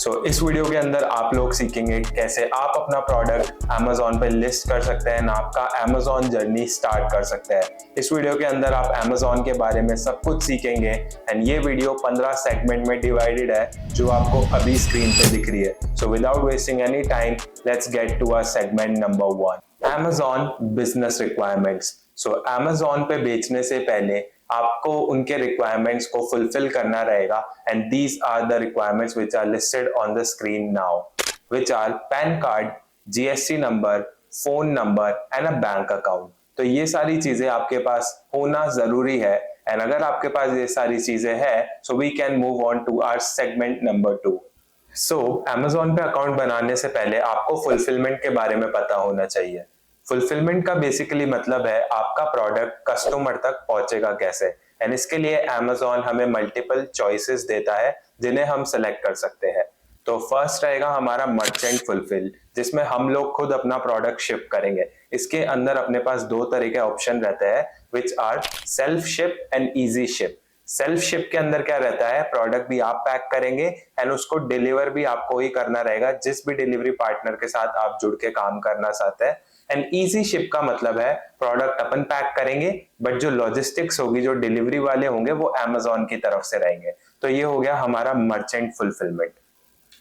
इस वीडियो के अंदर आप लोग सीखेंगे कैसे आप अपना प्रोडक्ट Amazon पे लिस्ट कर सकते हैं, आपका Amazon जर्नी स्टार्ट कर सकते हैं। इस वीडियो के अंदर आप Amazon के बारे में सब कुछ सीखेंगे एंड ये वीडियो 15 सेगमेंट में डिवाइडेड है जो आपको अभी स्क्रीन पे दिख रही है। So without wasting any time, let's get to our segment number 1, Amazon business requirements. Amazon पे बेचने से पहले आपको उनके रिक्वायरमेंट्स को फुलफिल करना रहेगा and these are the requirements which are listed on the screen now, which are PAN card, GST number, phone number and a bank account. तो ये सारी चीजें आपके पास होना जरूरी है एंड अगर आपके पास ये सारी चीजें हैं so we can move on to our segment number 2। Amazon पे अकाउंट बनाने से पहले आपको फुलफिलमेंट के बारे में पता होना चाहिए। फुलफिलमेंट का बेसिकली मतलब है आपका प्रोडक्ट कस्टमर तक पहुंचेगा कैसे एंड इसके लिए Amazon हमें मल्टीपल चॉइसेस देता है जिन्हें हम सेलेक्ट कर सकते हैं। तो फर्स्ट रहेगा हमारा मर्चेंट फुलफिल, जिसमें हम लोग खुद अपना प्रोडक्ट शिप करेंगे। इसके अंदर अपने पास दो तरह के ऑप्शन रहते हैं which are self ship and easy ship. Self ship के अंदर क्या रहता है, प्रोडक्ट भी आप पैक करेंगे एंड उसको डिलीवर भी आपको ही करना रहेगा जिस भी डिलीवरी पार्टनर के साथ आप जुड़ के काम करना चाहते हैं। एंड इजी शिप का मतलब है प्रोडक्ट अपन पैक करेंगे बट जो लॉजिस्टिक्स होगी, जो डिलीवरी वाले होंगे वो Amazon की तरफ से रहेंगे। तो ये हो गया हमारा मर्चेंट फुलफिलमेंट।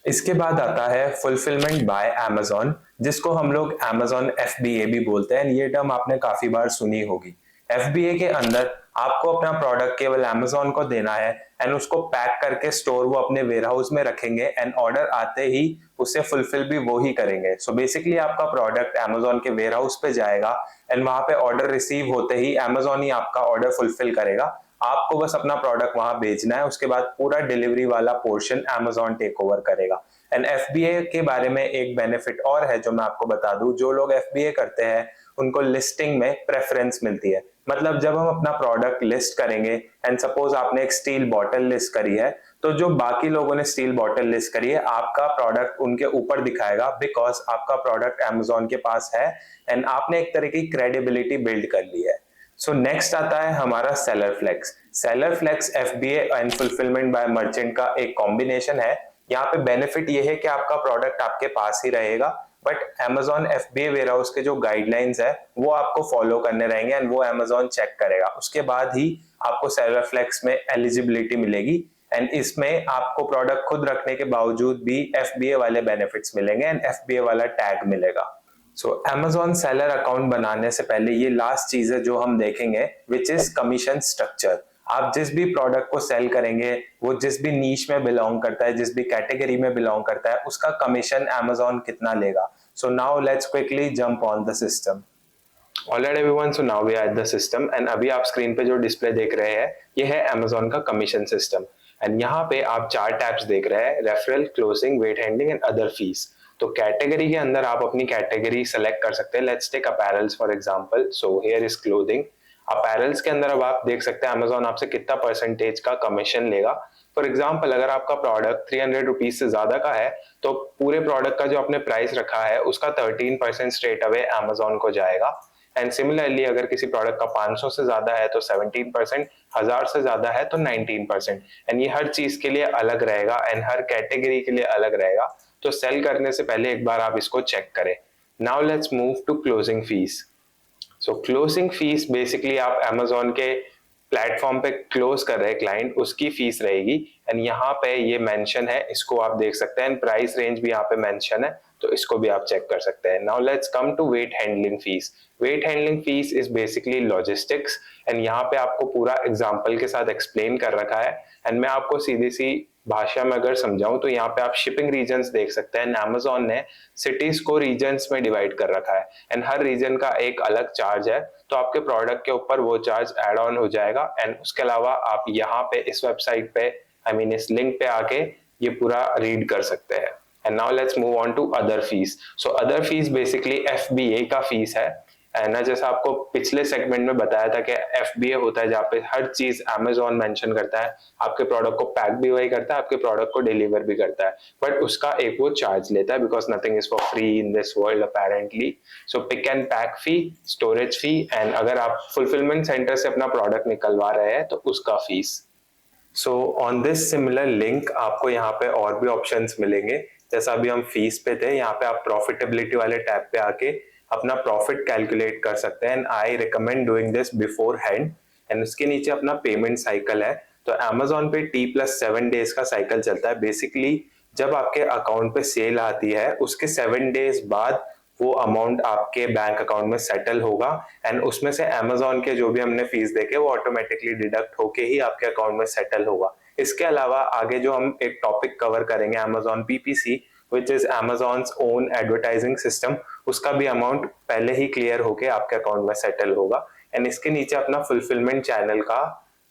इसके बाद आता है फुलफिलमेंट बाय Amazon, जिसको हम लोग Amazon FBA भी बोलते हैं। ये टर्म आपने काफी बार सुनी होगी। FBA के अंदर आपको अपना प्रोडक्ट केवल Amazon को देना है एंड उसको पैक करके स्टोर वो अपने वेयरहाउस में रखेंगे एंड ऑर्डर आते ही उसे फुलफिल भी वो ही करेंगे। सो बेसिकली आपका प्रोडक्ट Amazon के वेयरहाउस पे जाएगा एंड वहां पे ऑर्डर रिसीव होते ही Amazon ही आपका ऑर्डर फुलफिल करेगा। आपको बस अपना प्रोडक्ट वहां भेजना है, उसके बाद पूरा डिलीवरी वाला पोर्शन Amazon टेक ओवर करेगा। एंड FBA के बारे में एक बेनिफिट और है जो मैं आपको बता दूं, जो लोग FBA करते हैं उनको लिस्टिंग में प्रेफरेंस मिलती है। मतलब जब हम अपना प्रोडक्ट लिस्ट करेंगे एंड सपोज आपने एक स्टील बॉटल लिस्ट करी है, तो जो बाकी लोगों ने स्टील बॉटल लिस्ट करी है आपका प्रोडक्ट उनके ऊपर दिखाएगा बिकॉज आपका प्रोडक्ट Amazon के पास है एंड आपने एक तरह की क्रेडिबिलिटी बिल्ड कर ली है। सो नेक्स्ट आता है हमारा seller flex. Seller flex FBA and fulfilment by merchant का एक कॉम्बिनेशन है। यहाँ पे बेनिफिट ये है कि आपका प्रोडक्ट आपके पास ही रहेगा बट Amazon FBA वेयरहाउस के जो गाइडलाइंस है वो आपको फॉलो करने रहेंगे एंड वो Amazon चेक करेगा। उसके बाद ही आपको सेलर फ्लेक्स में एलिजिबिलिटी मिलेगी एंड इसमें आपको प्रोडक्ट खुद रखने के बावजूद भी FBA वाले बेनिफिट्स मिलेंगे एंड FBA वाला टैग मिलेगा। Amazon सेलर अकाउंट बनाने से पहले ये लास्ट चीज है जो हम देखेंगे विच इज कमीशन स्ट्रक्चर। आप जिस भी प्रोडक्ट को सेल करेंगे वो जिस भी नीश में बिलोंग करता है, जिस भी कैटेगरी में बिलोंग करता है, उसका कमीशन Amazon कितना लेगा। So now let's quickly jump on the system. Alright everyone, so now we are at the system and अभी आप स्क्रीन पे जो डिस्प्ले देख रहे हैं ये है Amazon का कमीशन सिस्टम एंड यहाँ पे आप 4 टैब्स देख रहे हैं, referral, closing, weight handling and other fees. तो कैटेगरी के अंदर आप अपनी कैटेगरी सेलेक्ट कर सकते हैं। Let's take apparels for example. So here is clothing. Apparels के अंदर अब आप देख सकते हैं Amazon आपसे कितना परसेंटेज का कमीशन लेगा। फॉर एग्जांपल अगर आपका प्रोडक्ट 300 रुपीज से ज्यादा का है तो पूरे प्रोडक्ट का जो आपने प्राइस रखा है उसका 13% स्ट्रेट अवे Amazon को जाएगा। एंड सिमिलरली अगर किसी प्रोडक्ट का 500 से ज्यादा है तो 17%, 1000 से ज्यादा है तो 19%। एंड ये हर चीज के लिए अलग रहेगा एंड हर कैटेगरी के लिए अलग रहेगा। तो सेल करने से पहले एक बार आप इसको चेक करें। Now let's move to closing fees. So closing fees basically आप Amazon के प्लेटफॉर्म पे क्लोज कर रहे क्लाइंट, उसकी फीस रहेगी एंड यहाँ पे ये मेंशन है, इसको आप देख सकते हैं। प्राइस रेंज भी यहाँ पे मेंशन है तो इसको भी आप चेक कर सकते हैं। Now let's come to weight handling fees. Weight handling fees is basically logistics and यहाँ पे आपको पूरा एग्जांपल के साथ एक्सप्लेन कर रखा है एंड मैं आपको सीधी सी भाषा में अगर समझाऊं तो यहाँ पे आप शिपिंग रीजन्स देख सकते हैं। Amazon ने सिटीज को रीजन्स में डिवाइड कर रखा है एंड हर रीजन का एक अलग चार्ज है, तो आपके प्रोडक्ट के ऊपर वो चार्ज एड ऑन हो जाएगा। एंड उसके अलावा आप यहाँ पे इस वेबसाइट पे इस लिंक पे आके ये पूरा रीड कर सकते हैं। And now let's move on to other fees. So other fees basically FBA का फीस है एंड ना, जैसा आपको पिछले सेगमेंट में बताया था कि FBA होता है जहाँ पे हर चीज Amazon मेंशन करता है, आपके प्रोडक्ट को पैक भी वही करता है, आपके प्रोडक्ट को डिलीवर भी करता है, बट उसका एक वो चार्ज लेता है because nothing is for free in this world apparently. So pick and pack fee, storage fee and अगर आप फुलफिलमेंट सेंटर से अपना प्रोडक्ट निकलवा रहे हैं तो उसका fees. So on this similar link आपको यहाँ पे और भी ऑप्शंस मिलेंगे। जैसा अभी हम फीस पे थे, यहाँ पे आप प्रॉफिटेबिलिटी वाले टैब पे आके अपना प्रॉफिट कैलकुलेट कर सकते हैं, and I recommend doing this before hand. And उसके नीचे अपना पेमेंट साइकिल है। तो अमेजोन पे T+7 डेज का साइकिल चलता है। बेसिकली जब आपके अकाउंट पे सेल आती है उसके 7 डेज बाद वो अमाउंट आपके बैंक अकाउंट में सेटल होगा, एंड उसमें से अमेजोन के जो भी हमने फीस देखे वो ऑटोमेटिकली डिडक्ट होके ही आपके अकाउंट में सेटल होगा। इसके अलावा आगे जो हम एक टॉपिक कवर करेंगे Amazon PPC, which is Amazon's own advertising system, उसका भी अमाउंट पहले ही क्लियर होके आपके अकाउंट में सेटल होगा। एंड इसके नीचे अपना फुलफिलमेंट चैनल का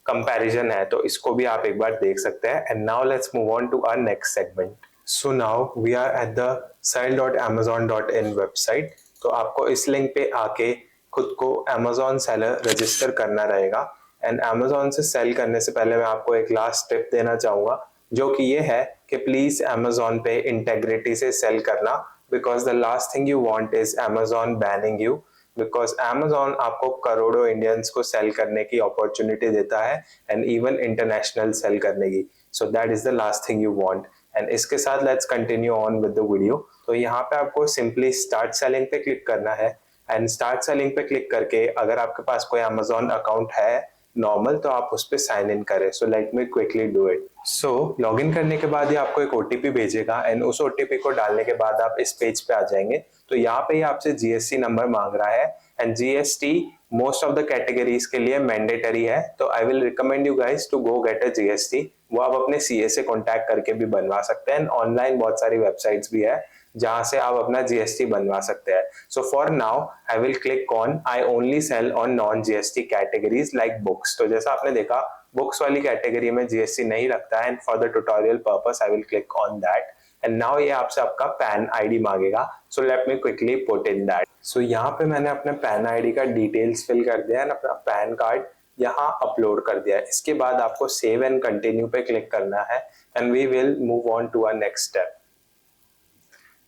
कंपैरिजन है, तो इसको भी आप एक बार देख सकते हैं। And now let's move on to our next segment. So now we are at the sell.amazon.in website. तो आपको इस लिंक पे आके खुद को Amazon सेलर रजिस्टर करना रहेगा। एंड Amazon से सेल करने से पहले मैं आपको एक लास्ट टिप देना चाहूंगा, जो कि ये है कि प्लीज Amazon पे इंटेग्रिटी से सेल करना, because the last thing you want is Amazon banning you, because Amazon आपको करोड़ों इंडियंस को सेल करने की अपॉर्चुनिटी देता है, एंड इवन इंटरनेशनल सेल करने की। So that is the last thing you want. And इसके साथ let's continue on with the video. तो यहाँ पे आपको सिंपली स्टार्ट सेलिंग पे क्लिक करना है, एंड स्टार्ट सेलिंग पे क्लिक करके अगर आपके पास कोई Amazon अकाउंट है नॉर्मल, तो आप उस पर साइन इन करें। सो let me quickly do it. So log in करने के बाद ही आपको एक OTP भेजेगा, एंड उस OTP को डालने के बाद आप इस पेज पे आ जाएंगे। तो यहाँ पे ही आपसे GST नंबर मांग रहा है, and GST most of the categories के लिए मैंडेटरी है। तो I will recommend you guys to go get a GST। वो आप अपने CA से कॉन्टैक्ट करके भी बनवा सकते हैं। ऑनलाइन बहुत सारी वेबसाइट्स भी है जहां से आप अपना GST बनवा सकते हैं। So for now I will click on I only sell on non GST categories like books. तो जैसा आपने देखा बुक्स वाली कैटेगरी में GST नहीं लगता है, and for the tutorial purpose I will click on that. And now ये आपसे आपका पैन ID मांगेगा। So let me quickly put in that. So यहाँ पे मैंने अपने पैन ID का डिटेल्स फिल कर दिया है, अपना पैन कार्ड यहाँ अपलोड कर दिया है। इसके बाद आपको सेव एंड कंटिन्यू पे क्लिक करना है, and we will move on to our next step.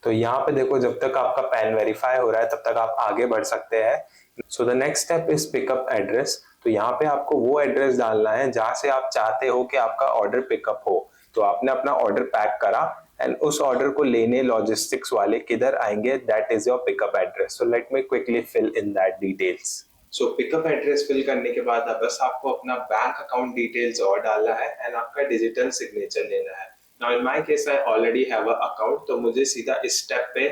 तो यहाँ पे देखो जब तक आपका पैन वेरीफाई हो रहा है तब तक आप आगे बढ़ सकते हैं। So the next step is pickup address. तो यहाँ पे आपको वो एड्रेस डालना है जहां से आप चाहते हो कि आपका ऑर्डर पिकअप हो। तो आपने अपना ऑर्डर पैक करा, एंड उस ऑर्डर को लेने लॉजिस्टिक्स वाले किधर आएंगे, that is your pickup address. So let me quickly fill in that details. So pickup address fill करने के बाद अब बस आपको अपना बैंक अकाउंट डिटेल्स और डालना है, एंड आपका डिजिटल सिग्नेचर लेना है। Now in my case I already have a account, तो मुझे सीधा इस स्टेप पे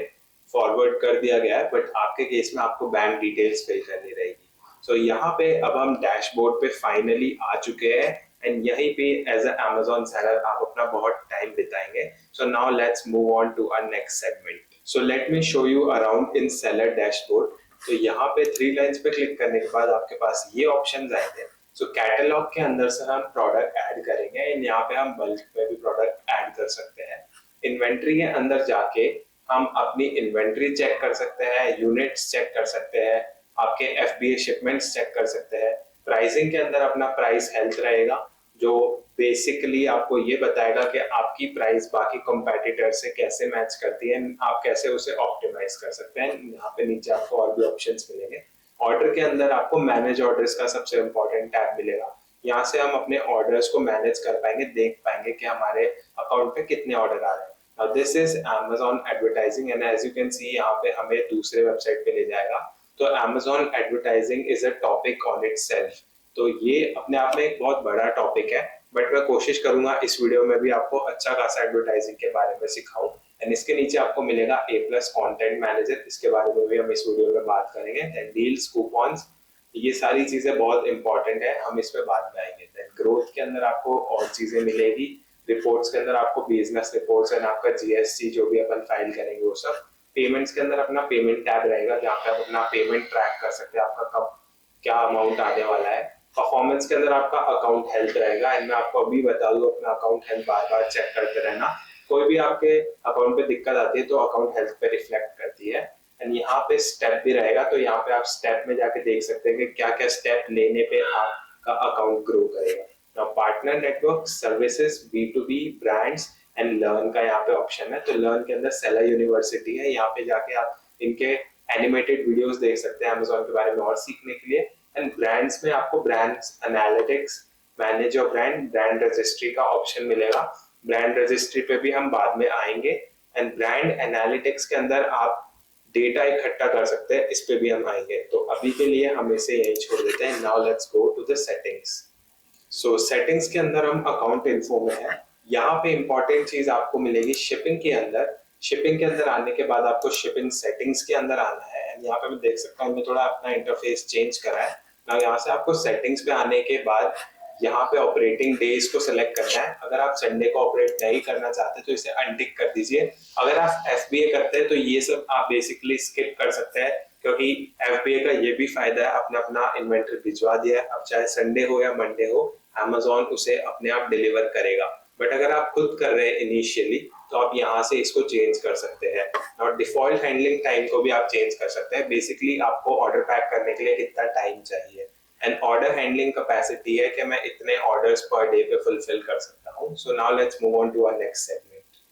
फॉरवर्ड कर दिया गया है, बट आपके केस में आपको बैंक डिटेल्स फिल करनी रहेगी। सो यहाँ पे अब हम डैशबोर्ड पे फाइनली आ चुके हैं, एंड यहीं पे एज अ Amazon सेलर आप अपना बहुत टाइम बिताएंगे। So now let's move on to our next segment. So let me show you around in seller dashboard. तो यहाँ पे 3 लाइन्स पे क्लिक करने के बाद आपके पास ये ऑप्शंस आएंगे। सो कैटलॉग के अंदर से हम प्रोडक्ट ऐड करेंगे, एंड यहाँ पे हम बल्क में भी प्रोडक्ट ऐड कर सकते हैं। इन्वेंट्री के अंदर जाके हम अपनी इन्वेंट्री चेक कर सकते हैं, यूनिट्स चेक कर सकते हैं, आपके FBA शिपमेंट्स चेक कर सकते हैं। प्राइसिंग के अंदर अपना प्राइस हेल्थ रहेगा, जो बेसिकली आपको ये बताएगा कि आपकी प्राइस बाकी कंपेटिटर से कैसे मैच करती है, आप कैसे उसे ऑप्टिमाइज कर सकते हैं। यहाँ पे नीचे आपको और भी ऑप्शंस मिलेंगे। ऑर्डर के अंदर आपको मैनेज ऑर्डर्स का सबसे इंपॉर्टेंट टैब मिलेगा। यहाँ से हम अपने ऑर्डर्स को मैनेज कर पाएंगे, देख पाएंगे कि हमारे अकाउंट पे कितने ऑर्डर आ रहे हैं। Now this is Amazon advertising, and as you can see यहाँ पे हमें दूसरे वेबसाइट पे ले जाएगा। तो Amazon advertising is a topic on itself. तो ये अपने आप में एक बहुत बड़ा टॉपिक है, बट मैं कोशिश करूंगा इस वीडियो में भी आपको अच्छा खासा एडवर्टाइजिंग के बारे में सिखाऊं। एंड इसके नीचे आपको मिलेगा A+ कंटेंट मैनेजर, इसके बारे में भी हम इस वीडियो में बात करेंगे। देन डील्स, कूपन्स, ये सारी चीजें बहुत इंपॉर्टेंट है, हम इस पे बाद में आएंगे। देन ग्रोथ के अंदर आपको और चीजें मिलेगी। रिपोर्ट्स के अंदर आपको बिजनेस रिपोर्ट्स एंड आपका GST जो भी अपन फाइल करेंगे वो सब। पेमेंट्स के अंदर अपना पेमेंट टैब रहेगा, जहाँ पे आप अपना पेमेंट ट्रैक कर सकते हैं, आपका कब क्या अमाउंट आने वाला है। परफॉर्मेंस के अंदर आपका अकाउंट हेल्थ रहेगा, एंड मैं आपको अभी बता दूं अपना अकाउंट हेल्थ बार बार चेक करते रहना। कोई भी आपके अकाउंट पे दिक्कत आती है तो अकाउंट हेल्थ पे रिफ्लेक्ट करती है। एंड यहाँ पे स्टेप भी रहेगा, तो यहाँ पे आप स्टेप में जाके देख सकते हैं कि क्या क्या स्टेप लेने पे आपका अकाउंट ग्रो करेगा। Now partner network, services, B2B, brands and learn का यहाँ पे ऑप्शन है। तो लर्न के अंदर सेलर यूनिवर्सिटी है, यहाँ पे जाके आप इनके एनिमेटेड वीडियोस देख सकते हैं Amazon के बारे में और सीखने के लिए। एंड ब्रांड्स में आपको brands analytics manage your brand registry का ऑप्शन मिलेगा। ब्रांड रजिस्ट्री पे भी हम बाद में आएंगे। एंड ब्रांड एनालिटिक्स के अंदर आप डेटा इकट्ठा कर सकते हैं, इस पे भी हम आएंगे। तो अभी के लिए हम इसे यही छोड़ देते हैं। Now let's go to the settings. So settings के अंदर हम अकाउंट इन्फो में है। यहाँ पे इंपॉर्टेंट चीज आपको मिलेगी शिपिंग के अंदर। शिपिंग के अंदर आने के बाद आपको शिपिंग सेटिंग्स के अंदर आना है। एंड यहाँ पे मैं देख सकता हूँ, मैं थोड़ा अपना इंटरफेस चेंज करा है ना। यहाँ से आपको सेटिंग्स पे आने के बाद यहाँ पे ऑपरेटिंग डेज को सिलेक्ट करना है। अगर आप संडे को ऑपरेट नहीं करना चाहते तो इसे अनटिक कर दीजिए। अगर आप FBA करते हैं तो ये सब आप बेसिकली स्किप कर सकते हैं, क्योंकि FBA का ये भी फायदा है, अपना अपना इन्वेंटरी भिजवा दिया है। अब चाहे संडे हो या मंडे हो, Amazon उसे अपने आप डिलीवर करेगा। बट अगर आप खुद कर रहे हैं इनिशियली तो आप यहाँ से इसको चेंज कर सकते हैं। और डिफॉल्ट हैंडलिंग टाइम को भी आप चेंज कर सकते हैं। बेसिकली आपको ऑर्डर पैक करने के लिए कितना टाइम चाहिए। एंड ऑर्डर हैंडलिंग कैपेसिटी है कि मैं इतने ऑर्डर्स पर डे पे फुलफिल कर सकता हूँ। So now let's move on to our next segment.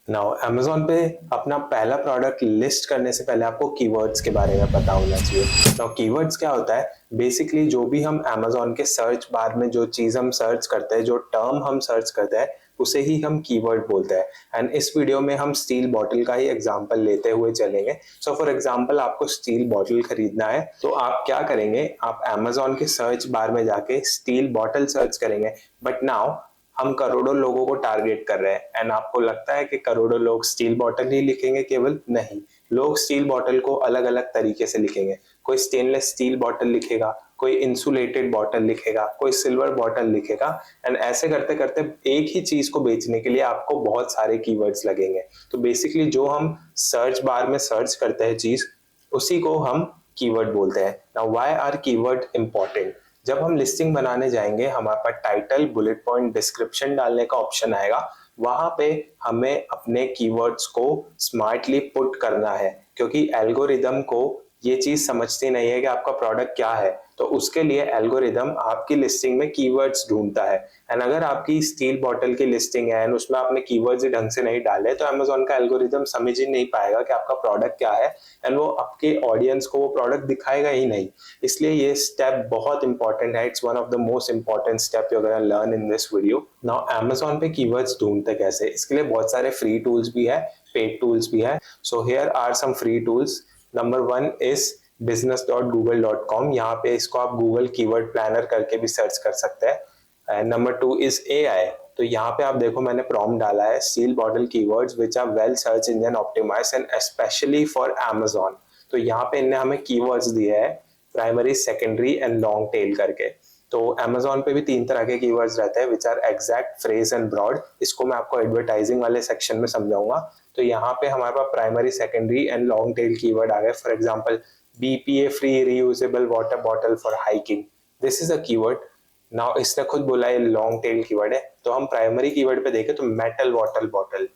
Now Amazon पे अपना पहला प्रोडक्ट लिस्ट करने से पहले आपको कीवर्ड्स के बारे में पता होना चाहिए। नाउ कीवर्ड्स क्या होता है? बेसिकली जो भी हम Amazon के सर्च बार में जो चीज हम सर्च करते हैं, जो टर्म हम सर्च करते हैं, उसे ही हम कीवर्ड बोलते हैं। एंड इस वीडियो में हम स्टील बॉटल का ही एग्जांपल लेते हुए चलेंगे। सो फॉर एग्जांपल आपको स्टील बॉटल खरीदना है तो आप क्या करेंगे? आप Amazon के सर्च बार में जाके स्टील बॉटल सर्च करेंगे। बट नाउ हम करोड़ों लोगों को टारगेट कर रहे हैं। एंड आपको लगता है कि करोड़ों लोग स्टील बॉटल ही लिखेंगे केवल? नहीं, लोग स्टील बॉटल को अलग अलग तरीके से लिखेंगे। कोई स्टेनलेस स्टील बॉटल लिखेगा, कोई इंसुलेटेड बॉटल लिखेगा, कोई सिल्वर बॉटल लिखेगा। एंड ऐसे करते करते एक ही चीज को बेचने के लिए आपको बहुत सारे कीवर्ड्स लगेंगे। तो बेसिकली जो हम सर्च बार में सर्च करते हैं चीज, उसी को हम कीवर्ड बोलते हैं। Now why are keyword important? जब हम लिस्टिंग बनाने जाएंगे, हमारे पास टाइटल, बुलेट पॉइंट, डिस्क्रिप्शन डालने का ऑप्शन आएगा। वहां पे हमें अपने कीवर्ड्स को स्मार्टली पुट करना है, क्योंकि एल्गोरिदम को ये चीज समझती नहीं है कि आपका प्रोडक्ट क्या है। तो उसके लिए एल्गोरिदम आपकी लिस्टिंग में कीवर्ड्स ढूंढता है। एंड अगर आपकी स्टील बॉटल की लिस्टिंग है एंड उसमें आपने कीवर्ड्स ही ढंग से नहीं डाले तो Amazon का एल्गोरिदम समझ ही नहीं पाएगा कि आपका प्रोडक्ट क्या है। एंड वो आपके ऑडियंस को वो प्रोडक्ट दिखाएगा ही नहीं। इसलिए ये स्टेप बहुत इंपॉर्टेंट है। It's one of the most important step you gonna learn in this video. Now Amazon पे कीवर्ड्स ढूंढते कैसे? इसके लिए बहुत सारे फ्री टूल्स भी है, पेड टूल्स भी है। So here are some free tools. Number 1 is business.google.com। यहाँ पे इसको आप गूगल कीवर्ड प्लानर करके भी सर्च कर सकते हैं। Number 2 is AI। तो यहाँ पे आप देखो, मैंने प्रॉम्प्ट डाला है steel bottle keywords which are well search engine optimised and specially for Amazon। तो यहाँ पे इन्हें हमें कीवर्ड्स दिए है primary, secondary and long tail करके। तो Amazon पे भी 3 तरह के कीवर्ड्स रहते हैं which are exact, phrase and broad. इसको मैं आपको एडवर्टाइजिंग वाले सेक्शन में समझाऊंगा। तो यहाँ पे हमारे पास primary, secondary and long tail keyword आ गए। For example BPA free reusable water bottle for hiking, this is a keyword. Now इसने खुद बोला है लॉन्ग टेल कीवर्ड है। तो हम प्राइमरी कीवर्ड पे देखें तो metal water bottle,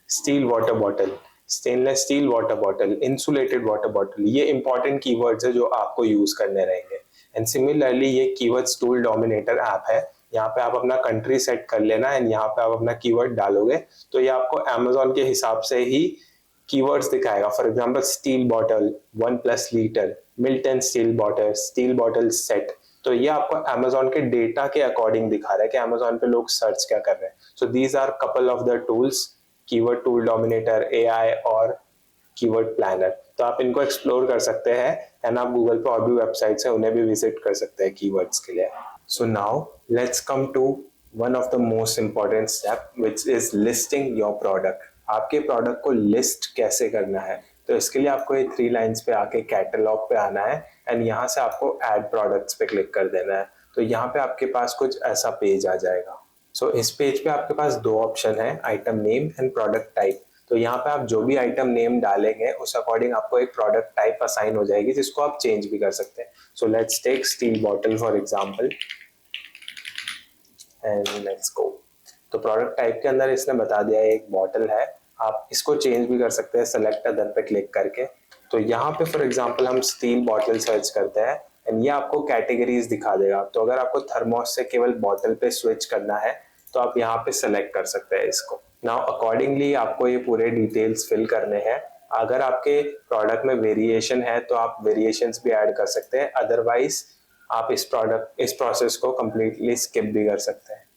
still water bottle, stainless still water bottle, insulated water bottle, ये इंपॉर्टेंट कीवर्ड्स है जो आपको यूज करने रहेंगे। एंड सिमिलरली ये कीवर्ड्स टूल डोमिनेटर ऐप है। यहाँ पे आप अपना कंट्री सेट कर लेना एंड यहाँ पे आप अपना कीवर्ड डालोगे तो ये आपको Amazon के हिसाब से ही कीवर्ड्स दिखाएगा। For example steel bottle 1+ litre, Milton steel bottle set. तो ये आपको Amazon के डेटा के अकॉर्डिंग दिखा रहा है कि Amazon पे लोग सर्च क्या कर रहे हैं। So these are couple of the tools, keyword tool dominator, AI और कीवर्ड प्लानर। तो आप इनको एक्सप्लोर कर सकते हैं एंड आप गूगल पे और भी वेबसाइट्स हैं उन्हें भी विजिट कर सकते हैं कीवर्ड्स के लिए। So now let's come to one of the most important step which is listing your product. आपके प्रोडक्ट को लिस्ट कैसे करना है? तो इसके लिए आपको ये 3 लाइंस पे आके कैटलॉग पे आना है एंड यहाँ से आपको ऐड प्रोडक्ट्स पे क्लिक कर देना है। तो यहाँ पे आपके पास कुछ ऐसा पेज आ जाएगा। सो इस पेज पे आपके पास 2 ऑप्शन है, item name and product type. तो यहाँ पे आप जो भी आइटम नेम डालेंगे उस अकॉर्डिंग आपको एक प्रोडक्ट टाइप असाइन हो जाएगी जिसको आप चेंज भी कर सकते हैं। So let's take steel bottle for example and let's go. तो प्रोडक्ट टाइप के अंदर इसने बता दिया है एक बॉटल है, आप इसको चेंज भी कर सकते हैं सेलेक्ट अदर पे क्लिक करके। तो यहाँ पे फॉर एग्जांपल हम स्टील बॉटल सर्च करते हैं एंड ये आपको कैटेगरीज दिखा देगा। तो अगर आपको थर्मोस से केवल बॉटल पे स्विच करना है तो आप यहाँ पे सेलेक्ट कर सकते हैं इसको। नाउ अकॉर्डिंगली आपको ये पूरे डिटेल्स फिल करने हैं। अगर आपके प्रोडक्ट में वेरिएशन है तो आप वेरिएशंस भी ऐड कर सकते हैं, अदरवाइज आप इस प्रोसेस को कम्प्लीटली स्किप भी कर सकते हैं।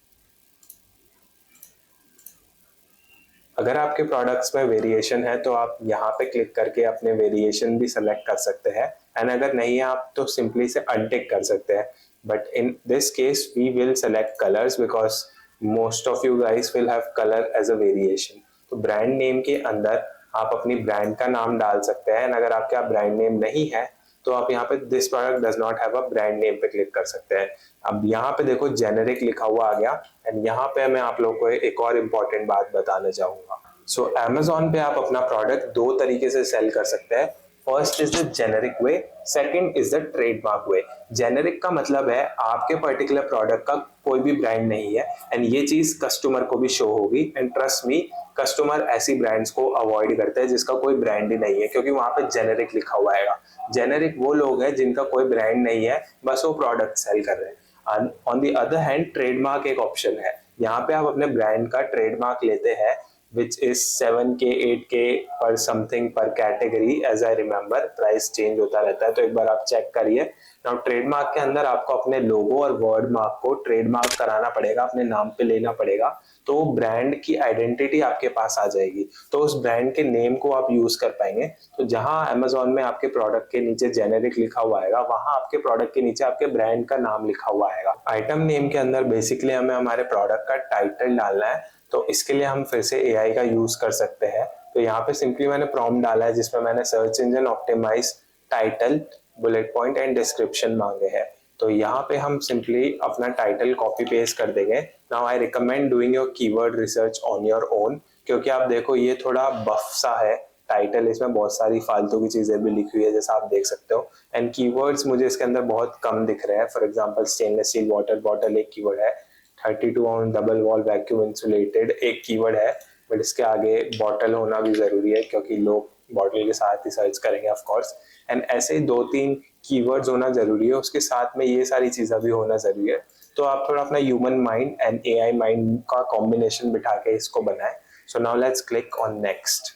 अगर आपके प्रोडक्ट्स में वेरिएशन है तो आप यहाँ पे क्लिक करके अपने वेरिएशन भी सेलेक्ट कर सकते हैं, एंड अगर नहीं है आप तो सिंपली से अनटिक कर सकते हैं। But in this case we will select colours because most of you guys will have colour as a variation. तो ब्रांड नेम के अंदर आप अपनी ब्रांड का नाम डाल सकते हैं, एंड अगर आपके यहाँ ब्रांड नेम नहीं है तो आप यहाँ पे this product does not have a brand name पे क्लिक कर सकते हैं। अब यहाँ पे देखो जेनेरिक लिखा हुआ आ गया, एंड यहाँ पे मैं आप लोगों को एक और इम्पॉर्टेंट बात बताना चाहूंगा। सो Amazon पे आप अपना प्रोडक्ट दो तरीके से सेल कर सकते हैं। First is the generic way, second is the trademark way. Generic का मतलब है आपके पर्टिकुलर प्रोडक्ट का कोई भी ब्रांड नहीं है, एंड ये चीज कस्टमर को भी शो होगी, एंड ट्रस्ट मी कस्टमर ऐसी ब्रांड्स को अवॉइड करते हैं जिसका कोई ब्रांड ही नहीं है, क्योंकि वहां पे जेनेरिक लिखा हुआ है। जेनेरिक वो लोग हैं जिनका कोई ब्रांड नहीं है, बस वो प्रोडक्ट सेल कर रहे हैं। On the other hand trademark एक ऑप्शन है, यहाँ पे आप अपने ब्रांड का ट्रेडमार्क लेते हैं which is 7K 8K per something per category as I remember, price change होता रहता है तो एक बार आप चेक करिए। नाउ ट्रेडमार्क के अंदर आपको अपने लोगो और वर्ड मार्क को ट्रेडमार्क कराना पड़ेगा, अपने नाम पे लेना पड़ेगा, तो ब्रांड की आइडेंटिटी आपके पास आ जाएगी, तो उस ब्रांड के नेम को आप यूज कर पाएंगे। तो जहां Amazon में आपके प्रोडक्ट के नीचे जेनेरिक लिखा हुआ आएगा, वहां आपके प्रोडक्ट के नीचे आपके ब्रांड का नाम लिखा हुआ आएगा। आइटम नेम के अंदर बेसिकली हमें हमारे प्रोडक्ट का टाइटल डालना है, तो इसके लिए हम फिर से AI का यूज कर सकते हैं। तो यहाँ पे सिंपली मैंने प्रॉम्प्ट डाला है जिसमें मैंने search engine optimise title bullet point and description मांगे हैं। तो यहाँ पे हम सिंपली अपना टाइटल कॉपी पेस्ट कर देंगे। Now I recommend doing your keyword research on your own, क्योंकि आप देखो ये थोड़ा बफ सा है टाइटल, इसमें बहुत सारी फालतू की चीजें भी लिखी हुई है जैसा आप देख सकते हो, एंड कीवर्ड्स मुझे इसके अंदर बहुत कम दिख रहे हैं। For example stainless still water bottle एक कीवर्ड है, 32 on double wall vacuum insulated एक कीवर्ड है, बट इसके आगे बॉटल होना भी जरूरी है क्योंकि लोग बॉटल के साथ ही सर्च करेंगे ऑफ कोर्स, एंड ऐसे ही 2-3 कीवर्ड्स होना जरूरी है, उसके साथ में ये सारी चीजें भी होना जरूरी है। तो आप थोड़ा अपना human mind and AI mind का कॉम्बिनेशन बिठा के इसको बनाएं। सो now let's click on next.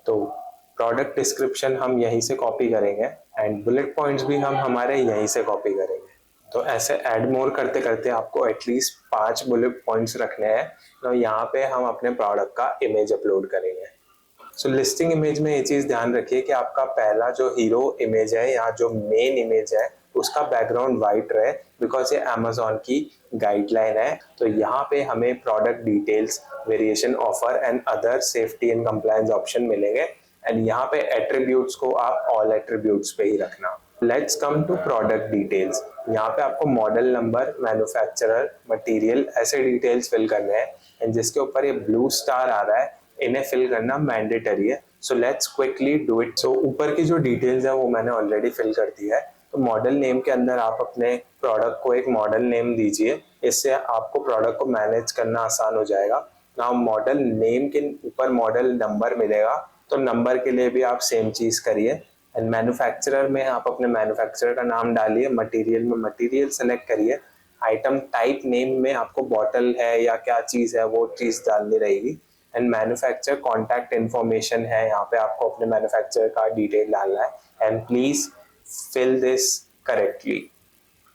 तो प्रोडक्ट डिस्क्रिप्शन हम यहीं से कॉपी करेंगे, एंड बुलेट पॉइंट्स भी हम हमारे यहीं से कॉपी करेंगे। तो ऐसे ऐड मोर करते करते आपको एटलीस्ट 5 बुलेट पॉइंट्स रखने हैं। तो यहाँ पे हम अपने प्रोडक्ट का इमेज अपलोड करेंगे। सो लिस्टिंग इमेज में ये चीज ध्यान रखिए कि आपका पहला जो हीरो इमेज है या जो मेन इमेज है उसका बैकग्राउंड वाइट रहे, बिकॉज ये Amazon की गाइडलाइन है। तो यहाँ पे हमें product details, variation offer and other safety and compliance option मिलेंगे, एंड यहाँ पे एट्रीब्यूट्स को आप ऑल एट्रीब्यूट्स पे ही रखना। Let's come to product details. यहाँ पे आपको मॉडल नंबर, मैन्युफैक्चरर, मटेरियल ऐसे डिटेल्स फिल करने हैं, एंड जिसके ऊपर ये ब्लू स्टार आ रहा है इन्हें फिल करना मैंडेटरी है। So let's quickly do it. So ऊपर की जो डिटेल्स है वो मैंने ऑलरेडी फिल कर दी है। तो मॉडल नेम के अंदर आप अपने प्रोडक्ट को एक मॉडल नेम दीजिए, इससे आपको प्रोडक्ट को मैनेज करना आसान हो जाएगा। नाउ मॉडल नेम के ऊपर मॉडल नंबर मिलेगा, तो नंबर के लिए भी आप सेम चीज करिए, एंड मैन्युफैक्चरर में आप अपने मैन्युफैक्चरर का नाम डालिए, मटेरियल में मटेरियल सेलेक्ट करिए, आइटम टाइप नेम में आपको बॉटल है या क्या चीज है वो चीज डालनी रहेगी, एंड मैन्युफैक्चरर कॉन्टैक्ट इन्फॉर्मेशन है, यहाँ पे आपको अपने मैन्युफैक्चरर का डिटेल डालना है, and please fill this correctly.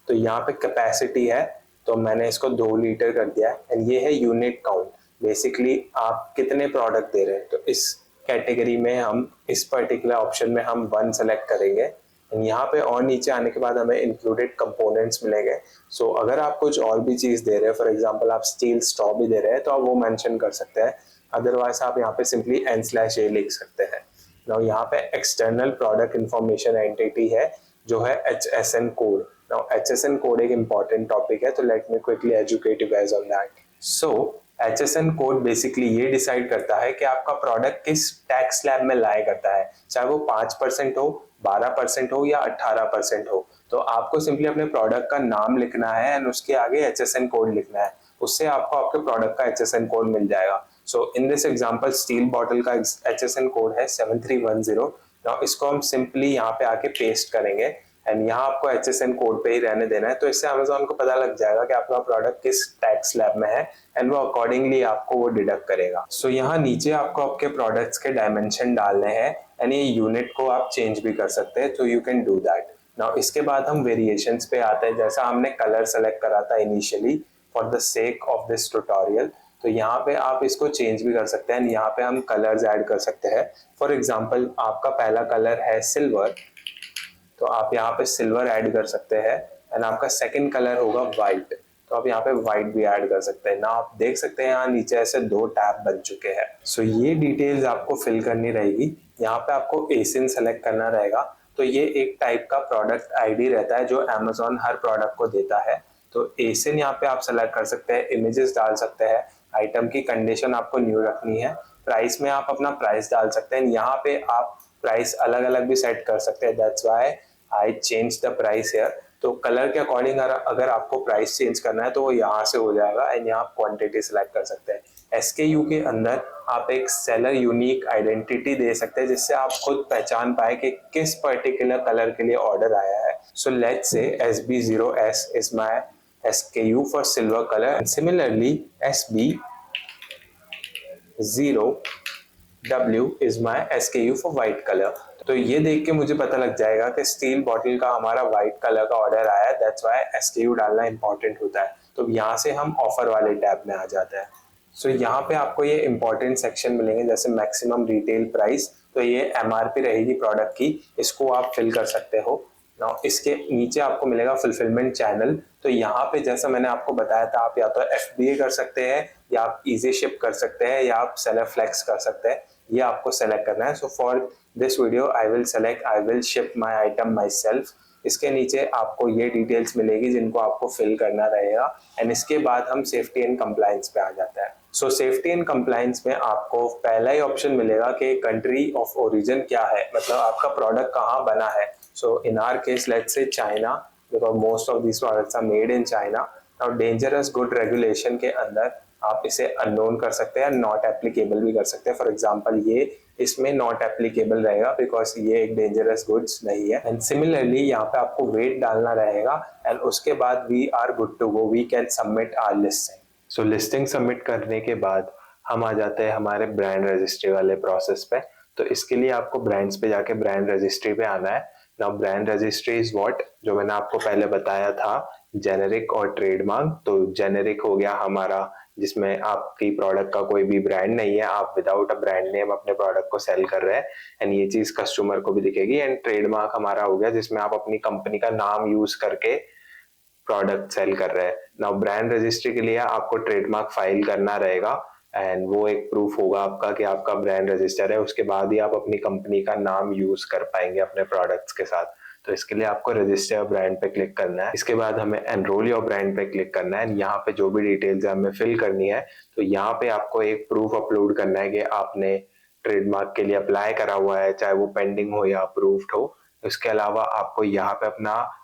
तो यहाँ पे कैपेसिटी है तो मैंने इसको 2 लीटर कर दिया है, एंड ये है यूनिट काउंट, बेसिकली आप कितने प्रोडक्ट दे रहे हैं। तो इस कैटेगरी में हम इस पर्टिकुलर ऑप्शन में हम 1 सेलेक्ट करेंगे, यहाँ पे और नीचे आने के बाद हमें इंक्लूडेड कंपोनेंट्स मिलेंगे। सो अगर आप कुछ और भी चीज दे रहे हैं, फॉर एग्जांपल आप स्टील स्ट्रॉ भी दे रहे हैं तो आप वो मेंशन कर सकते हैं, अदरवाइज आप यहाँ पे सिंपली n/a लिख सकते हैं। नाउ यहाँ पे एक्सटर्नल प्रोडक्ट इंफॉर्मेशन एंटिटी है जो है HSN code. Now HSN code एक इंपॉर्टेंट टॉपिक है, तो let me quickly educate you guys on that. So HSN code basically ये डिसाइड करता है कि आपका प्रोडक्ट किस टैक्स स्लैब में लाई करता है, चाहे वो 5% हो, 12% हो या 18% हो। तो आपको सिंपली अपने प्रोडक्ट का नाम लिखना है एंड उसके आगे HSN कोड लिखना है, उससे आपको आपके प्रोडक्ट का HSN कोड मिल जाएगा। So in this example steel bottle का HSN कोड है 7310। नाउ इसको हम सिंपली यहाँ पे आके पेस्ट करेंगे, एंड यहाँ आपको HSN कोड पे ही रहने देना है, तो इससे Amazon को पता लग जाएगा कि आपका प्रोडक्ट किस टैक्स स्लैब में है, एंड वो अकॉर्डिंगली आपको वो डिडक्ट करेगा। सो यहाँ नीचे आपको आपके प्रोडक्ट्स के डायमेंशन डालने हैं, एंड ये यूनिट को आप चेंज भी कर सकते हैं, तो you can do that. Now इसके बाद हम वेरिएशंस पे आते हैं। जैसा हमने कलर सेलेक्ट करा था initially for the sake of this tutorial, तो यहाँ पे आप इसको चेंज भी कर सकते हैं। यहाँ पे हम कलर्स ऐड कर सकते हैं। फॉर एग्जांपल आपका पहला कलर है सिल्वर, तो आप यहाँ पे सिल्वर ऐड कर सकते हैं। एंड आपका सेकंड कलर होगा वाइट, तो आप यहाँ पे वाइट भी ऐड कर सकते हैं ना। आप देख सकते हैं यहाँ नीचे ऐसे 2 टैब बन चुके हैं। सो ये डिटेल्स आपको फिल करनी रहेगी। यहाँ पे आपको एसिन सेलेक्ट करना रहेगा। तो ये एक टाइप का प्रोडक्ट आईडी रहता है जो अमेजोन हर प्रोडक्ट को देता है। तो एसिन यहाँ पे आप सेलेक्ट कर सकते हैं, इमेजेस डाल सकते हैं, आइटम की कंडीशन आपको न्यू रखनी है, प्राइस में आप अपना प्राइस डाल सकते हैं। यहाँ पे आप प्राइस अलग अलग भी सेट कर सकते हैं, that's why I change the price here. तो कलर के अकॉर्डिंग अगर आपको प्राइस चेंज करना है तो वो यहाँ से हो जाएगा। एंड यहाँ क्वांटिटी सिलेक्ट कर सकते हैं। SKU के अंदर आप एक सेलर यूनिक आइडेंटिटी दे सकते हैं जिससे आप खुद पहचान पाए कि किस पर्टिकुलर कलर के लिए ऑर्डर आया है। So let's say SB0S is my SKU for silver color and similarly SB0W is my SKU for white color। तो ये देख के मुझे पता लग जाएगा कि स्टील बॉटल का हमारा व्हाइट कलर का ऑर्डर आया है, दैट्स व्हाई SKU डालना इंपॉर्टेंट होता है। तो यहाँ से हम ऑफर वाले टैब में आ जाते हैं। सो यहाँ पे आपको ये इंपॉर्टेंट सेक्शन मिलेंगे जैसे मैक्सिमम रिटेल प्राइस, तो ये MRP रहेगी प्रोडक्ट की, इसको आप फिल कर सकते हो। नाउ इसके नीचे आपको मिलेगा फुलफिलमेंट चैनल। तो यहाँ पे जैसा मैंने आपको बताया था, आप या तो FBA कर सकते हैं या आप इजी शिप कर सकते हैं या आप सेलर फ्लेक्स कर सकते हैं। ये आपको सेलेक्ट करना है। So for this video I will ship my item my self. इसके नीचे आपको ये डिटेल्स मिलेगी जिनको आपको फिल करना रहेगा। एंड इसके बाद हम सेफ्टी एंड कंप्लायंस पे आ जाता है। सो सेफ्टी एंड कंप्लायंस में आपको पहला ही ऑप्शन मिलेगा कि कंट्री ऑफ ओरिजिन क्या है, मतलब आपका प्रोडक्ट कहाँ बना है। So in our case, let's say China, because most of these products are made in China. Now dangerous good regulation के अंदर आप इसे अननोन कर सकते हैं, नॉट एप्लीकेबल भी कर सकते हैं। फॉर एग्जांपल ये इसमें नॉट एप्लीकेबल रहेगा बिकॉज ये एक डेंजरस गुड्स नहीं है। एंड सिमिलरली यहाँ पे आपको वेट डालना रहेगा। एंड उसके बाद we are good to go, we can submit our listing. So listing submit करने के बाद हम आ जाते हैं हमारे ब्रांड रजिस्ट्री वाले प्रोसेस पे। तो इसके लिए आपको ब्रांड्स पे जाके ब्रांड रजिस्ट्री पे आना है। Now brand registry is what, जो मैंने आपको पहले बताया था, जेनेरिक और ट्रेडमार्क। तो जेनेरिक हो गया हमारा जिसमें आपकी प्रोडक्ट का कोई भी ब्रांड नहीं है, आप विदाउट अ ब्रांड नेम अपने प्रोडक्ट को सेल कर रहे हैं एंड ये चीज कस्टमर को भी दिखेगी। एंड ट्रेडमार्क हमारा हो गया जिसमें आप अपनी कंपनी का नाम यूज करके प्रोडक्ट सेल कर रहे हैं। नाउ ब्रांड रजिस्ट्री के लिए आपको ट्रेडमार्क फाइल करना रहेगा एंड वो एक प्रूफ होगा आपका कि आपका ब्रांड रजिस्टर है। उसके बाद ही आप अपनी कंपनी का नाम यूज कर पाएंगे अपने प्रोडक्ट्स के साथ। तो इसके लिए आपको रजिस्टर ब्रांड पे क्लिक करना है। इसके बाद हमें एनरोल योर ब्रांड पे क्लिक करना है। यहाँ पे जो भी डिटेल्स हमें फिल करनी है, तो यहाँ पे आपको एक प्रूफ अपलोड करना है कि आपने ट्रेडमार्क के लिए अप्लाई करा हुआ है, चाहे वो पेंडिंग हो या अप्रूव्ड हो। इसके अलावा आपको यहाँ पे अपना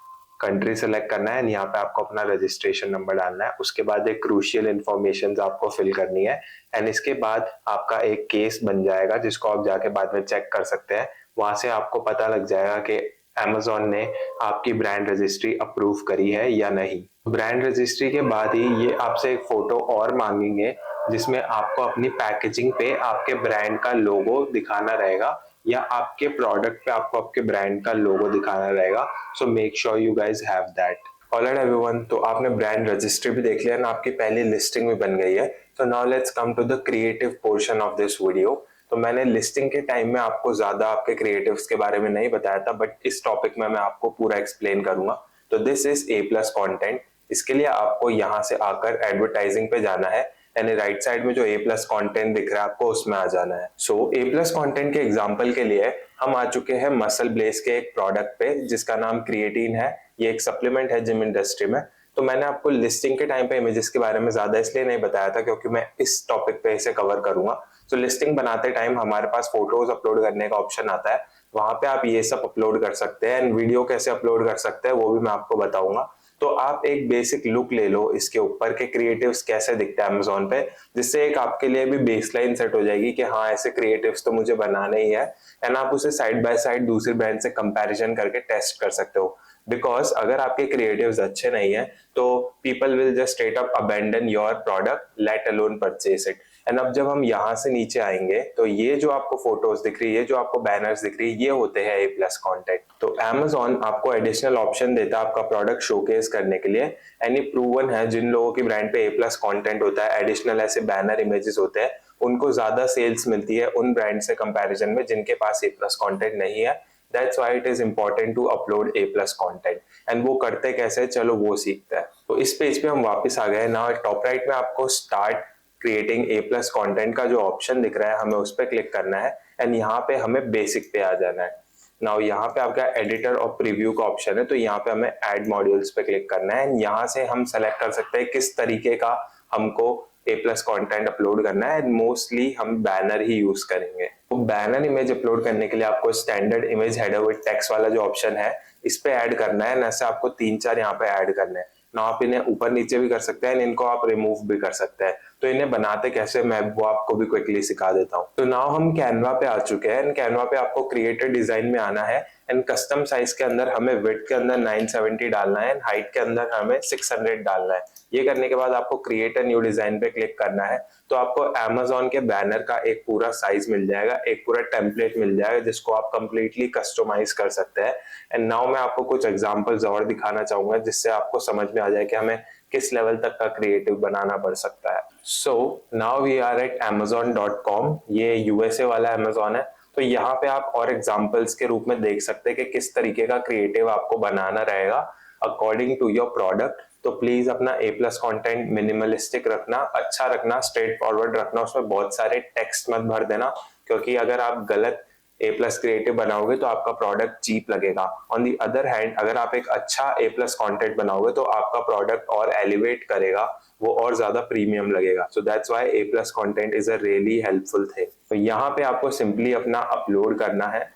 कंट्री सेलेक्ट करना है, यहाँ पे आपको अपना रजिस्ट्रेशन नंबर डालना है। उसके बाद एक क्रूशियल इंफॉर्मेशन आपको फिल करनी है एंड इसके बाद आपका एक केस बन जाएगा जिसको आप जाके बाद में चेक कर सकते हैं। वहां से आपको पता लग जाएगा कि Amazon ने आपकी ब्रांड रजिस्ट्री अप्रूव करी है या नहीं। ब्रांड रजिस्ट्री के बाद ही ये आपसे एक फोटो और मांगेंगे जिसमें आपको अपनी पैकेजिंग पे आपके ब्रांड का लोगो दिखाना रहेगा या आपके प्रोडक्ट पे आपको आपके ब्रांड का लोगो दिखाना रहेगा। So make sure you guys have that. Alright everyone, तो आपने ब्रांड रजिस्ट्री भी देख लिया ना, आपकी पहली लिस्टिंग भी बन गई है। तो now let's come to the creative portion of this video. तो मैंने लिस्टिंग के टाइम में आपको ज्यादा आपके क्रिएटिव्स के बारे में नहीं बताया था, बट इस टॉपिक में मैं आपको पूरा एक्सप्लेन करूंगा। तो दिस इज A+ कंटेंट। इसके लिए आपको यहाँ से आकर एडवर्टाइजिंग पे जाना है यानी राइट साइड में जो A+ कंटेंट दिख रहा है आपको उसमें आ जाना है। सो A+ कंटेंट के एग्जांपल के लिए हम आ चुके हैं मसल ब्लेस के एक प्रोडक्ट पे जिसका नाम क्रिएटिन है। ये एक सप्लीमेंट है जिम इंडस्ट्री में। तो मैंने आपको लिस्टिंग के टाइम पे इमेजेस के बारे में ज्यादा इसलिए नहीं बताया था क्योंकि मैं इस टॉपिक पे इसे कवर करूंगा। तो लिस्टिंग बनाते टाइम हमारे पास फोटोज अपलोड करने का ऑप्शन आता है, वहां पे आप ये सब अपलोड कर सकते हैं एंड वीडियो कैसे अपलोड कर सकते हैं वो भी मैं आपको बताऊंगा। तो आप एक बेसिक लुक ले लो इसके ऊपर के क्रिएटिव्स कैसे दिखते हैं Amazon पे, जिससे एक आपके लिए भी बेसलाइन सेट हो जाएगी कि हाँ ऐसे क्रिएटिव्स तो मुझे बनाने ही है। एंड आप उसे साइड बाय साइड दूसरी ब्रांड से कंपैरिजन करके टेस्ट कर सकते हो। बिकॉज अगर आपके क्रिएटिव्स अच्छे नहीं है तो people will just straight up abandon your product, let alone purchase it. And अब जब हम यहाँ से नीचे आएंगे तो ये जो आपको फोटोज दिख रही है, ये जो आपको बैनर्स दिख रही है, ये होते हैं A+ कंटेंट। तो Amazon आपको एडिशनल ऑप्शन देता है आपका प्रोडक्ट शोकेस करने के लिए, एंड ये प्रूवन है जिन लोगों की ब्रांड पे A+ कंटेंट होता है, एडिशनल ऐसे बैनर इमेजेस होते हैं, उनको ज्यादा सेल्स मिलती है उन ब्रांड से कंपैरिजन में जिनके पास A+ कंटेंट नहीं है। That's why it is important to upload A+ content. And वो करते कैसे, चलो वो सीखते हैं। तो इस पेज पे हम वापस आ गए। नाउ टॉप राइट में आपको स्टार्ट क्रिएटिंग A+ कंटेंट का जो ऑप्शन दिख रहा है, हमें उस पर क्लिक करना है एंड यहाँ पे हमें बेसिक पे आ जाना है। नाउ यहाँ पे आपका एडिटर और प्रीव्यू का ऑप्शन है, तो यहाँ पे हमें ऐड मॉड्यूल्स पे क्लिक करना है। यहाँ से हम सेलेक्ट कर सकते हैं किस तरीके का हमको A+ कंटेंट अपलोड करना है। मोस्टली हम बैनर ही यूज करेंगे। तो बैनर इमेज अपलोड करने के लिए आपको standard image header with text वाला जो ऑप्शन है, इस पे ऐड करना है। ऐसे आपको 3-4 यहाँ पे ऐड करने हैं ना। आप इन्हें ऊपर नीचे भी कर सकते हैं, इनको आप रिमूव भी कर सकते हैं। तो इन्हें बनाते कैसे, मैं वो आपको भी क्विकली सिखा देता हूँ। तो नाउ हम कैनवा पे आ चुके हैं। कैनवा पे आपको क्रिएटेड डिजाइन में आना है एंड कस्टम साइज के अंदर हमें विड्थ के अंदर 970 डालना है एंड हाइट के अंदर हमें 600 डालना है। ये करने के बाद आपको क्रिएट अ न्यू डिजाइन पे क्लिक करना है। तो आपको Amazon के बैनर का एक पूरा साइज मिल जाएगा, एक पूरा टेम्पलेट मिल जाएगा जिसको आप कंप्लीटली कस्टमाइज कर सकते हैं। एंड नाउ मैं आपको कुछ एग्जांपल्स और दिखाना चाहूंगा जिससे आपको समझ में आ जाए कि हमें किस लेवल तक का क्रिएटिव बनाना पड़ सकता है। So now we are at amazon.com। ये USA वाला Amazon है। तो यहाँ पे आप और एग्जांपल्स के रूप में देख सकते हैं कि किस तरीके का क्रिएटिव आपको बनाना रहेगा अकॉर्डिंग टू योर प्रोडक्ट। तो प्लीज अपना A+ कंटेंट मिनिमलिस्टिक रखना, अच्छा रखना, स्ट्रेट फॉरवर्ड रखना, उसमें बहुत सारे टेक्स्ट मत भर देना, क्योंकि अगर आप गलत A+ क्रिएटिव बनाओगे तो आपका प्रोडक्ट चीप लगेगा। ऑन दी अदर हैंड अगर आप एक अच्छा A+ कंटेंट बनाओगे तो आपका प्रोडक्ट और एलिवेट करेगा, वो और ज्यादा प्रीमियम लगेगा। So that's why A+ content is a really helpful thing. तो यहाँ पे आपको सिंपली अपना अपलोड करना है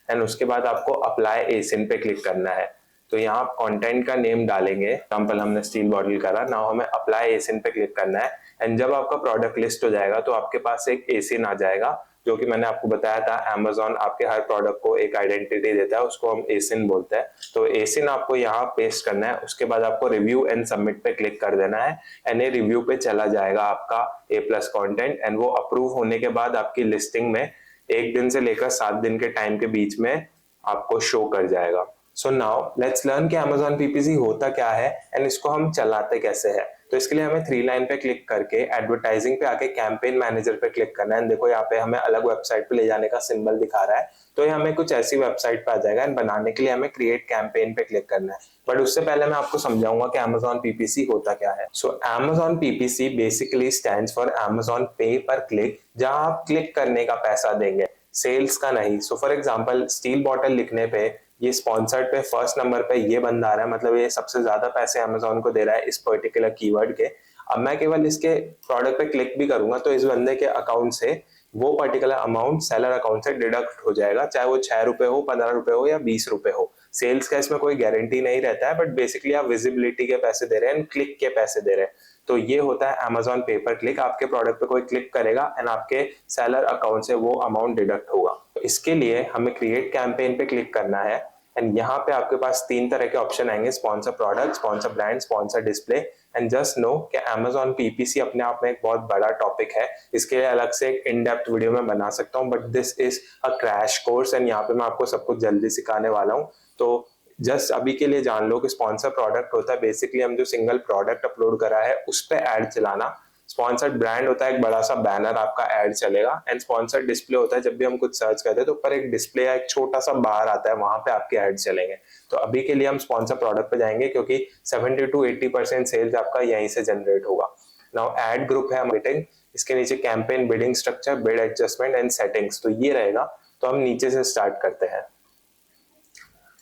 एंड उसके बाद आपको अप्लाई एसिन पे क्लिक करना है। तो यहाँ कंटेंट का नेम डालेंगे, एग्जांपल हमने स्टील बॉटल करा। नाउ हमें अप्लाई एसिन पे क्लिक करना है एंड जब आपका प्रोडक्ट लिस्ट हो जाएगा तो आपके पास एक एसिन आ जाएगा, जो कि मैंने आपको बताया था Amazon आपके हर प्रोडक्ट को एक आइडेंटिटी देता है, उसको हम एसिन बोलते हैं। तो एसिन आपको यहाँ पेस्ट करना है। उसके बाद आपको रिव्यू एंड सबमिट पे क्लिक कर देना है एंड ये रिव्यू पे चला जाएगा आपका A+ कंटेंट एंड वो अप्रूव होने के बाद आपकी लिस्टिंग में 1 दिन से लेकर 7 दिन के टाइम के बीच में आपको शो कर जाएगा। सो नाउ लेट्स लर्न कि Amazon PPC होता क्या है एंड इसको हम चलाते कैसे है। तो इसके लिए हमें 3 लाइन पे क्लिक करके एडवर्टाइजिंग पे आके कैंपेन मैनेजर पे क्लिक करना है। देखो यहाँ पे हमें अलग वेबसाइट पे ले जाने का सिंबल दिखा रहा है, तो ये हमें कुछ ऐसी वेबसाइट पे आ जाएगा एंड बनाने के लिए हमें क्रिएट कैंपेन पे क्लिक करना है। बट उससे पहले मैं आपको समझाऊंगा कि Amazon PPC होता क्या है। सो Amazon PPC basically stands for Amazon पे पर क्लिक, जहां आप क्लिक करने का पैसा देंगे, सेल्स का नहीं। So for example steel bottle लिखने पे ये स्पॉन्सर्ड पे फर्स्ट नंबर पे ये बंदा आ रहा है, मतलब ये सबसे ज्यादा पैसे Amazon को दे रहा है इस पर्टिकुलर कीवर्ड के। अब मैं केवल इसके प्रोडक्ट पे क्लिक भी करूंगा तो इस बंदे के अकाउंट से वो पर्टिकुलर अमाउंट सेलर अकाउंट से डिडक्ट हो जाएगा, चाहे वो 6 रुपए हो, 15 रुपए हो या 20 रुपए हो। सेल्स का इसमें कोई गारंटी नहीं रहता है, बट बेसिकली आप विजिबिलिटी के पैसे दे रहे हैं, क्लिक के पैसे दे रहे हैं। तो ये होता है Amazon पे पर क्लिक। आपके प्रोडक्ट पे कोई क्लिक करेगा एंड आपके सेलर अकाउंट से वो अमाउंट डिडक्ट होगा। तो इसके लिए हमें क्रिएट कैंपेन पे क्लिक करना है एंड यहाँ पे आपके पास 3 तरह के ऑप्शन आएंगे, sponsor product, sponsor brand, sponsor display. And just know कि Amazon PPC अपने आप में एक बहुत बड़ा टॉपिक है, इसके लिए अलग से एक इन डेप्थ वीडियो में बना सकता हूँ, but this is a crash course and यहाँ पे मैं आपको सब कुछ जल्दी सिखाने वाला हूँ। तो जस्ट अभी के लिए जान लो कि स्पॉन्सर प्रोडक्ट होता है बेसिकली हम जो सिंगल प्रोडक्ट अपलोड करा है उस पर ऐड चलाना। स्पॉन्सर्ड ब्रांड होता है एक बड़ा सा बैनर आपका ऐड चलेगा एंड स्पॉन्सर्ड डिस्प्ले होता है जब भी हम कुछ सर्च करते हैं तो ऊपर एक डिस्प्ले या एक छोटा सा बार आता है, वहां पे आपके ऐड चलेंगे। तो अभी के लिए हम स्पॉन्सर प्रोडक्ट पे जाएंगे क्योंकि 70 to 80% सेल्स आपका यहीं से जनरेट होगा। नाउ ऐड ग्रुप है मार्केटिंग, इसके नीचे campaign, bidding structure, bid adjustment and settings, तो ये रहेगा। तो हम नीचे से स्टार्ट करते हैं।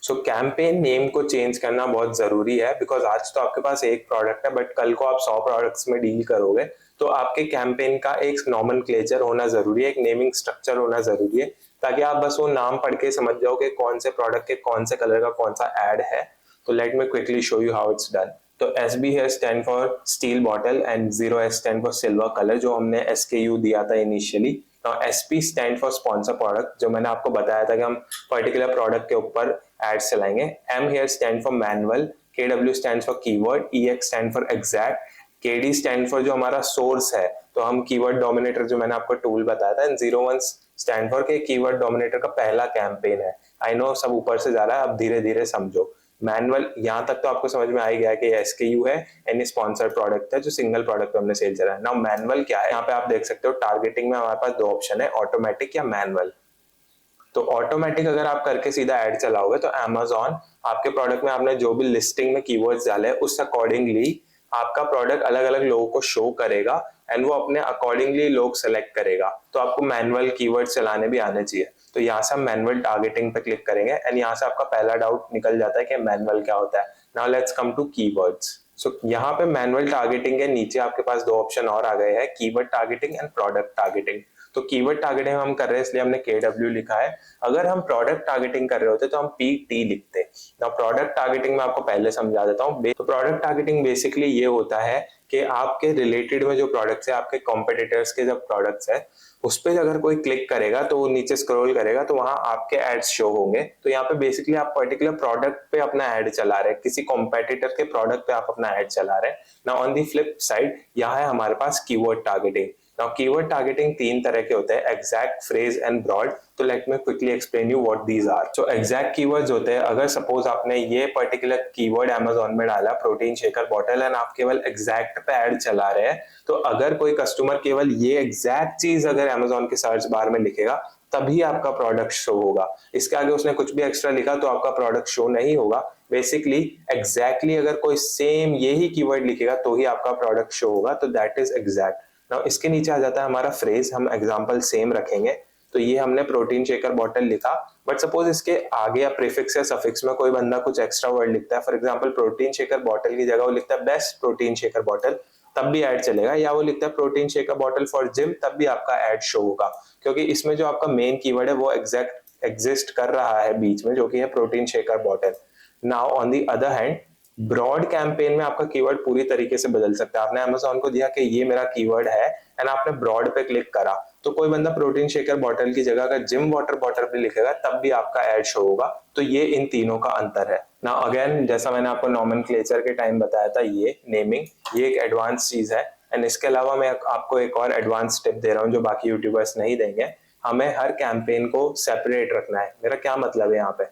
सो कैंपेन नेम को चेंज करना बहुत जरूरी है, बिकॉज आज तो आपके पास एक प्रोडक्ट है बट कल को आप 100 प्रोडक्ट्स में डील करोगे, तो आपके कैंपेन का एक नॉमेनक्लेचर होना जरूरी है, एक नेमिंग स्ट्रक्चर होना जरूरी है, ताकि आप बस वो नाम पढ़ के समझ जाओ कि कौन से प्रोडक्ट के कौन से कलर का कौन सा एड है। तो let me quickly show you how it's done. तो SB here stand for steel bottle and 0S stand for silver color, जो हमने SKU दिया था initially. SP stand for sponsor product, जो मैंने आपको बताया था कि हम पर्टिकुलर प्रोडक्ट के ऊपर एड्स चलाएंगे। M here stand for manual, KW stands for keyword, EX stand for exact, KD stand for जो हमारा सोर्स है, तो हम कीवर्ड डोमिनेटर जो मैंने आपको टूल बताया था, 01 स्टैंड फॉर के कीवर्ड डोमिनेटर का पहला कैंपेन है। आई नो सब ऊपर से जा रहा है, अब धीरे धीरे समझो। मैनुअल यहाँ तक तो आपको समझ में आ ही गया कि एसकेयू है, एनी स्पॉन्सर्ड प्रोडक्ट है जो सिंगल प्रोडक्ट पे हमने सेल चला है। नाउ मैनुअल क्या है, यहाँ पे आप देख सकते हो टारगेटिंग में हमारे पास दो ऑप्शन है, ऑटोमेटिक या मैनुअल। तो ऑटोमेटिक अगर आप करके सीधा ऐड चलाओगे तो Amazon आपके प्रोडक्ट में आपने जो भी लिस्टिंग में कीवर्ड्स डाले उस अकॉर्डिंगली आपका प्रोडक्ट अलग अलग लोगों को शो करेगा एंड वो अपने अकॉर्डिंगली लोग सेलेक्ट करेगा। तो आपको मैनुअल कीवर्ड चलाने भी आने चाहिए। तो यहाँ से हम मैनुअल टारगेटिंग पे क्लिक करेंगे एंड यहाँ से आपका पहला डाउट निकल जाता है कि मैनुअल क्या होता है। Now let's come to keywords. So यहाँ पे मैनुअल टारगेटिंग के नीचे आपके पास दो ऑप्शन और आ गए हैं, keyword targeting and product targeting. तो कीवर्ड टारगेटिंग हम कर रहे हैं इसलिए हमने KW लिखा है। अगर हम प्रोडक्ट टारगेटिंग कर रहे होते तो हम PT लिखते। ना प्रोडक्ट टारगेटिंग में आपको पहले समझा देता हूँ। तो प्रोडक्ट टारगेटिंग बेसिकली ये होता है कि आपके रिलेटेड में जो प्रोडक्ट्स है, आपके कॉम्पिटिटर्स के जो प्रोडक्ट्स है उस पर अगर कोई क्लिक करेगा तो वो नीचे स्क्रॉल करेगा तो वहां आपके एड्स शो होंगे। तो यहाँ पे बेसिकली आप पर्टिकुलर प्रोडक्ट पे अपना एड चला रहे हैं, किसी कॉम्पिटिटर के प्रोडक्ट पे आप अपना एड चला रहे हैं ना। ऑन दी फ्लिप साइड यहाँ है हमारे पास keyword targeting. Now keyword targeting तीन तरह के होते हैं, एग्जैक्ट, फ्रेज एंड ब्रॉड। तो let me quickly explain you what these are. So exact keywords होते हैं, अगर सपोज आपने ये पर्टिकुलर कीवर्ड Amazon में डाला, प्रोटीन शेकर बॉटल, एंड आप केवल एग्जैक्ट पे ऐड चला रहे हैं, तो अगर कोई कस्टमर केवल ये एग्जैक्ट चीज अगर Amazon के सर्च बार में लिखेगा तभी आपका प्रोडक्ट शो होगा। इसके आगे उसने कुछ भी एक्स्ट्रा लिखा तो आपका प्रोडक्ट शो नहीं होगा। बेसिकली एग्जैक्टली अगर कोई सेम यही कीवर्ड लिखेगा तो ही आपका प्रोडक्ट शो होगा, तो दैट इज एग्जैक्ट। नाउ इसके नीचे आ जाता है हमारा फ्रेज। हम एग्जांपल सेम रखेंगे। तो ये हमने प्रोटीन शेकर बॉटल लिखा, बट सपोज इसके आगे या प्रीफिक्स या सफिक्स में कोई बंदा कुछ एक्स्ट्रा वर्ड लिखता है, for example protein shaker bottle की जगह वो लिखता है बेस्ट प्रोटीन शेकर बॉटल, तब भी ऐड चलेगा। या वो लिखता है protein shaker bottle for gym, तब भी आपका ऐड शो होगा, क्योंकि इसमें जो आपका मेन कीवर्ड है वो एग्जैक्ट एग्जिस्ट कर रहा है बीच में, जो कि है protein shaker bottle. Now on the other hand, broad campaign में आपका कीवर्ड पूरी तरीके से बदल सकता है। आपने Amazon को दिया कि ये मेरा कीवर्ड है एंड आपने ब्रॉड पे क्लिक करा, तो कोई बंदा प्रोटीन शेकर बॉटल की जगह अगर जिम वाटर बॉटल भी लिखेगा तब भी आपका ऐड शो होगा। तो ये इन तीनों का अंतर है। ना अगेन, जैसा मैंने आपको नॉमेनक्लेचर के टाइम बताया था, ये नेमिंग ये एक एडवांस चीज है। एंड इसके अलावा मैं आपको एक और एडवांस टिप दे रहा हूँ जो बाकी यूट्यूबर्स नहीं देंगे। हमें हर कैंपेन को सेपरेट रखना है। मेरा क्या मतलब है, यहाँ पे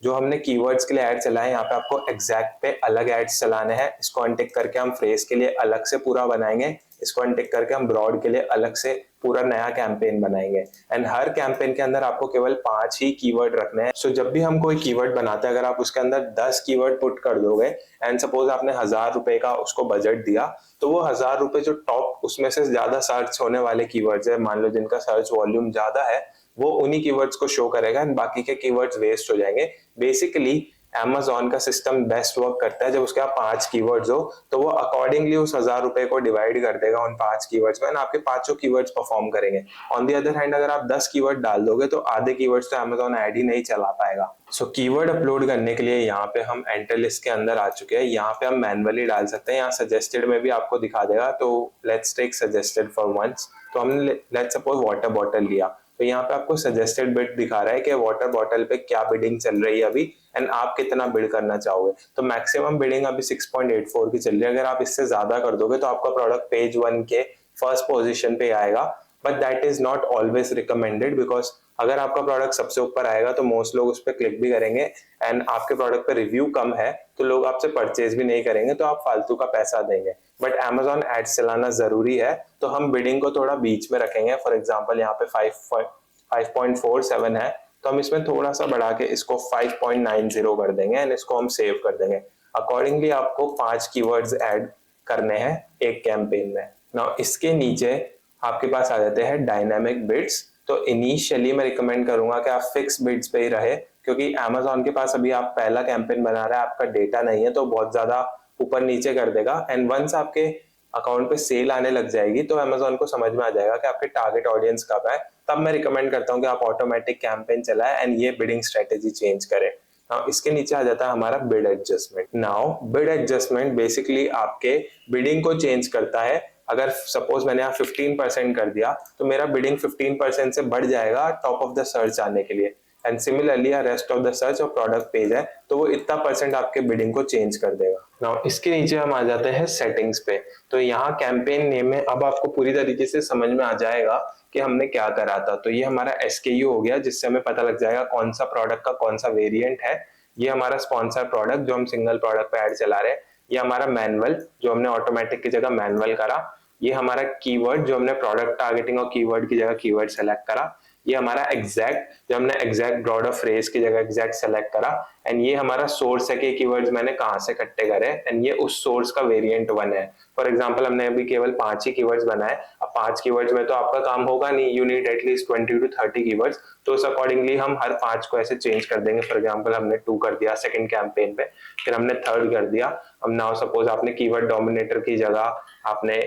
जो हमने कीवर्ड्स के लिए ऐड चलाए, यहाँ पे आपको एग्जैक्ट पे अलग एड्स चलाने हैं। इसको अनटिक करके हम फ्रेज के लिए अलग से पूरा बनाएंगे। इसको अनटिक करके हम ब्रॉड के लिए अलग से पूरा नया कैंपेन बनाएंगे। एंड हर कैंपेन के अंदर आपको केवल 5 ही कीवर्ड रखने हैं। सो जब भी हम कोई कीवर्ड बनाते हैं, अगर आप उसके अंदर 10 कीवर्ड पुट कर दोगे एंड सपोज आपने 1000 रुपए का उसको बजट दिया, तो वो 1000 रुपए जो टॉप उसमें से ज्यादा सर्च होने वाले कीवर्ड्स है, मान लो जिनका सर्च वॉल्यूम ज्यादा है, वो उन्हीं कीवर्ड्स को शो करेगा एंड बाकी के कीवर्ड्स वेस्ट हो जाएंगे। बेसिकली Amazon का सिस्टम बेस्ट वर्क करता है जब उसके पास 5 कीवर्ड्स हो, तो वो अकॉर्डिंगली उस 1000 रुपए को डिवाइड कर देगा उन 5 कीवर्ड्स में, आपके पांचों कीवर्ड्स परफॉर्म करेंगे। ऑन दी अदर हैंड, अगर आप 10 कीवर्ड डाल दोगे तो आधे कीवर्ड्स तो Amazon ऐड ही नहीं चला पाएगा। सो कीवर्ड अपलोड करने के लिए यहाँ पे हम एंटर लिस्ट के अंदर आ चुके हैं। यहाँ पे हम मैनुअली डाल सकते हैं, यहाँ सजेस्टेड में भी आपको दिखा देगा। तो let's take suggested for once. तो हमने लेट्स सपोज वाटर बॉटल लिया, तो यहाँ पे आपको सजेस्टेड बिड दिखा रहा है कि वाटर बॉटल पे क्या बिडिंग चल रही है अभी एंड आप कितना बिड करना चाहोगे। तो मैक्सिमम बिडिंग अभी 6.84 की चल रही है। अगर आप इससे ज्यादा कर दोगे तो आपका प्रोडक्ट पेज 1 के फर्स्ट पोजीशन पे आएगा, but that is not always recommended, because अगर आपका प्रोडक्ट सबसे ऊपर आएगा तो मोस्ट लोग उस पर क्लिक भी करेंगे एंड आपके प्रोडक्ट पे रिव्यू कम है तो लोग आपसे परचेज भी नहीं करेंगे, तो आप फालतू का पैसा देंगे। बट Amazon एड्स चलाना जरूरी है, तो हम बिडिंग को थोड़ा बीच में रखेंगे। फॉर एग्जांपल यहाँ पे 5.47 है, तो हम इसमें थोड़ा सा बढ़ा के इसको 5.90 कर देंगे एंड इसको हम सेव कर देंगे। अकॉर्डिंगली आपको 5 कीवर्ड्स ऐड करने हैं एक कैंपेन में। नाउ इसके नीचे आपके पास आ जाते हैं डायनामिक बिड्स। तो इनिशियली मैं रिकमेंड करूंगा कि आप फिक्स बिड्स पे ही रहे, क्योंकि Amazon के पास अभी आप पहला कैंपेन बना रहे हैं, आपका डेटा नहीं है, तो बहुत ज्यादा ऊपर नीचे कर देगा। एंड वंस आपके अकाउंट पे सेल आने लग जाएगी तो Amazon को समझ में आ जाएगा कि आपके टारगेट ऑडियंस कब है। तब मैं रिकमेंड करता हूँ कि आप ऑटोमेटिक कैंपेन चलाएं एंड ये बिडिंग स्ट्रेटेजी चेंज करें। नाउ इसके नीचे आ जाता है हमारा bid adjustment. Now bid adjustment basically आपके बिडिंग को चेंज करता है। अगर सपोज मैंने यहाँ 15% कर दिया तो मेरा बिडिंग 15% से बढ़ जाएगा टॉप ऑफ द सर्च आने के लिए। And similarly rest of the search और प्रोडक्ट पेज है तो वो इतना परसेंट आपके बिडिंग को चेंज कर देगा। नाउ इसके नीचे हम आ जाते हैं सेटिंग्स पे। तो यहाँ कैंपेन नेम में अब आपको पूरी तरीके से समझ में आ जाएगा कि हमने क्या करा था। तो ये हमारा SKU हो गया, जिससे हमें पता लग जाएगा कौन सा प्रोडक्ट का कौन सा वेरिएंट है। ये हमारा स्पॉन्सर प्रोडक्ट जो हम सिंगल प्रोडक्ट पे ऐड चला रहे हैं। ये हमारा मैनुअल जो हमने ऑटोमेटिक की जगह मैनुअल करा। ये हमारा कीवर्ड जो हमने प्रोडक्ट टारगेटिंग और कीवर्ड की जगह कीवर्ड सेलेक्ट करा। ये हमारा एग्जैक्ट जो हमने एग्जैक्ट ब्रॉडर फ्रेज की जगह एग्जैक्ट सेलेक्ट करा। एंड ये हमारा सोर्स है कि कीवर्ड्स मैंने कहाँ से इकट्ठे करे एंड ये उस सोर्स का वेरिएंट 1 है। फॉर एग्जांपल हमने अभी केवल 5 ही कीवर्ड्स बनाए। अब 5 कीवर्ड्स में तो आपका काम होगा नहीं, you need at least 20 to 30 keywords. तो उस अकॉर्डिंगली हम हर 5 को ऐसे चेंज कर देंगे। फॉर एग्जांपल हमने 2 कर दिया सेकंड कैंपेन पे, फिर हमने 3rd कर दिया। अब नाउ सपोज आपने कीवर्ड डोमिनेटर की जगह आपने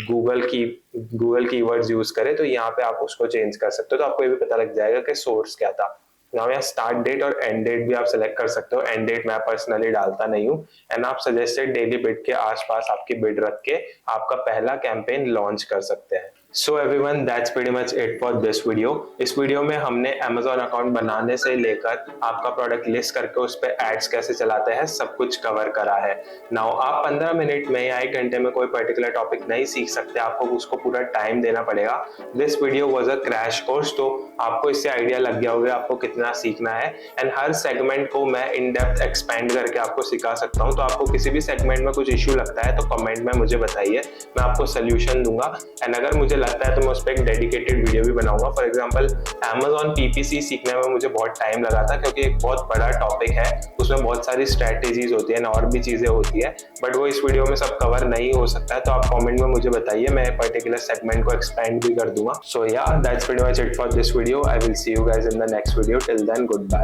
गूगल कीवर्ड्स यूज करे तो यहाँ पे आप उसको चेंज कर सकते हो। तो आपको ये भी पता लग जाएगा कि सोर्स क्या था। नाउ यहाँ स्टार्ट डेट और एंड डेट भी आप सेलेक्ट कर सकते हो। एंड डेट मैं पर्सनली डालता नहीं हूँ। एंड आप सजेस्टेड डेली बिड के आसपास आपकी बिड रख के आपका पहला कैंपेन लॉन्च कर सकते हैं। So everyone, that's pretty much it for this video. इस वीडियो में हमने Amazon अकाउंट बनाने से लेकर आपका प्रोडक्ट लिस्ट करके उस पर एड्स कैसे चलाते हैं सब कुछ कवर करा है। नाउ आप 15 मिनट में या 1 घंटे में कोई पर्टिकुलर टॉपिक नहीं सीख सकते, आपको उसको पूरा टाइम देना पड़ेगा। This video was a crash course, तो आपको इससे आइडिया लग गया होगा आपको कितना सीखना है। एंड हर सेगमेंट को मैं इन डेप्थ एक्सपेंड करके आपको सिखा सकता हूँ। तो आपको किसी भी सेगमेंट में कुछ इश्यू लगता है तो कमेंट में मुझे बताइए, मैं आपको सोल्यूशन दूंगा। एंड अगर मुझे लगता है तो मैं उस पर एक डेडिकेटेड वीडियो भी बनाऊंगा। फॉर एग्जांपल Amazon PPC सीखने में मुझे बहुत टाइम लगा था क्योंकि एक बहुत बड़ा टॉपिक है, उसमें बहुत सारी स्ट्रैटेजीज होती है और भी चीजें होती है, बट वो इस वीडियो में सब कवर नहीं हो सकता है। तो आप कमेंट में मुझे बताइए, मैं पर्टिकुलर सेगमेंट को एक्सपेंड भी कर दूंगा। So yeah that's pretty much it for this video. I will see you guys in the next video. Till then good bye.